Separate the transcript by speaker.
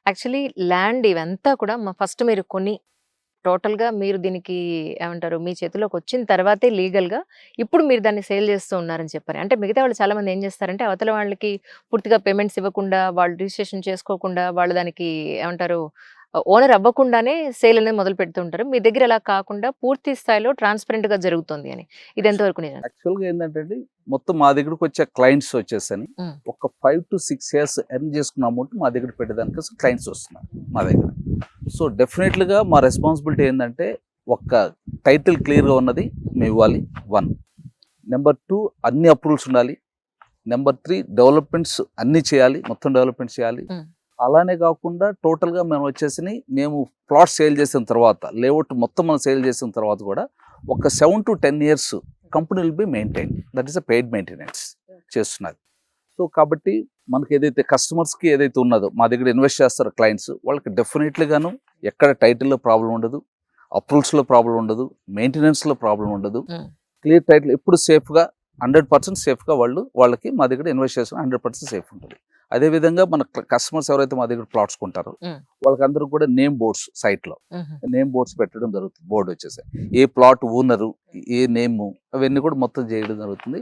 Speaker 1: Actually land ఇవంతా కూడా first మీరు కొని టోటల్‌గా మీరు దీనికి ఏమంటారు? మీ చేతిలోకొచ్చిన తర్వాతే లీగల్‌గా ఇప్పుడు మీరు దాన్ని సేల్ చేస్తూ ఉన్నారని చెప్పారు. అంటే మిగతా వాళ్ళు చాలామంది ఏం చేస్తారంటే అవతల వాళ్ళకి పూర్తిగా పేమెంట్స్ ఇవ్వకుండా, వాళ్ళు రిజిస్ట్రేషన్ చేసుకోకుండా, వాళ్ళు దానికి ఏమంటారు? ఓనర్ అవ్వకుండానే సేల్ అనేది మొదలు పెడుతూ ఉంటారు. మీ దగ్గర అలా కాకుండా పూర్తి స్థాయిలో ట్రాన్స్‌పరెంట్‌గా జరుగుతుంది అని. ఇది ఎంతవరకు నిజం?
Speaker 2: యాక్చువల్‌గా ఏందంటే అండి, మొత్తం మా దగ్గరకొచ్చే క్లయింట్స్ వచ్చేసని
Speaker 1: హ్మ్.
Speaker 2: ఒక 5-6 ఇయర్స్ ఎర్న్ చేసుకున్న అమౌంట్ మా దగ్గర పెట్టేదానికి క్లయింట్స్ వస్తున్నారు మా దగ్గర. సో డెఫినెట్‌గా మా రెస్పాన్సిబిలిటీ ఏందంటే, ఒక్క టైటిల్ క్లియర్‌గా ఉన్నది మేమివ్వాలి 1. నెంబర్ 2 అన్ని అప్రూవల్స్ ఉండాలి. నెంబర్ 3 డెవలప్‌మెంట్స్ అన్నీ చేయాలి. మొత్తం డెవలప్‌మెంట్స్ చేయాలి.
Speaker 1: హ్మ్.
Speaker 2: అలానే కాకుండా టోటల్‌గా మేము వచ్చేసిని మేము ప్లాట్ సేల్ చేసిన తర్వాత, లేఅవుట్ మొత్తం మనం సేల్ చేసిన తర్వాత కూడా ఒక 7-10 years company will be maintain. That is a paid maintenance చేస్తున్నది. సో కాబట్టి మనకి ఏదైతే కస్టమర్స్‌కి ఏదైతే ఉన్నదో మా దగ్గర ఇన్వెస్ట్ చేస్తారో క్లయింట్స్, వాళ్ళకి డెఫినెట్‌లీగాను ఎక్కడ టైటిల్‌లో ప్రాబ్లమ్ ఉండదు. అప్రూవల్స్‌లో ప్రాబ్లమ్ ఉండదు. మెయింటెనెన్స్‌లో ప్రాబ్లమ్ ఉండదు.
Speaker 1: హ్మ్.
Speaker 2: క్లియర్ టైటిల్ ఎప్పుడు సేఫ్‌గా 100% సేఫ్‌గా వాళ్ళకి మా దగ్గర ఇన్వెస్ట్ చేసిన 100% సేఫ్ ఉంటుంది. అదేవిధంగా మన కస్టమర్స్ ఎవరైతే మా దగ్గర ప్లాట్స్ కొంటారో
Speaker 1: హ్మ్.
Speaker 2: వాళ్ళకందరూ కూడా నేమ్ బోర్డ్స్ సైట్‌లో
Speaker 1: హుహు.
Speaker 2: నేమ్ బోర్డ్స్ పెట్టడం జరుగుతుంది. బోర్డ్ వచ్చేసి ఏ ప్లాట్ ఓనరు, ఏ నేము అవన్నీ కూడా మొత్తం చేయడం జరుగుతుంది.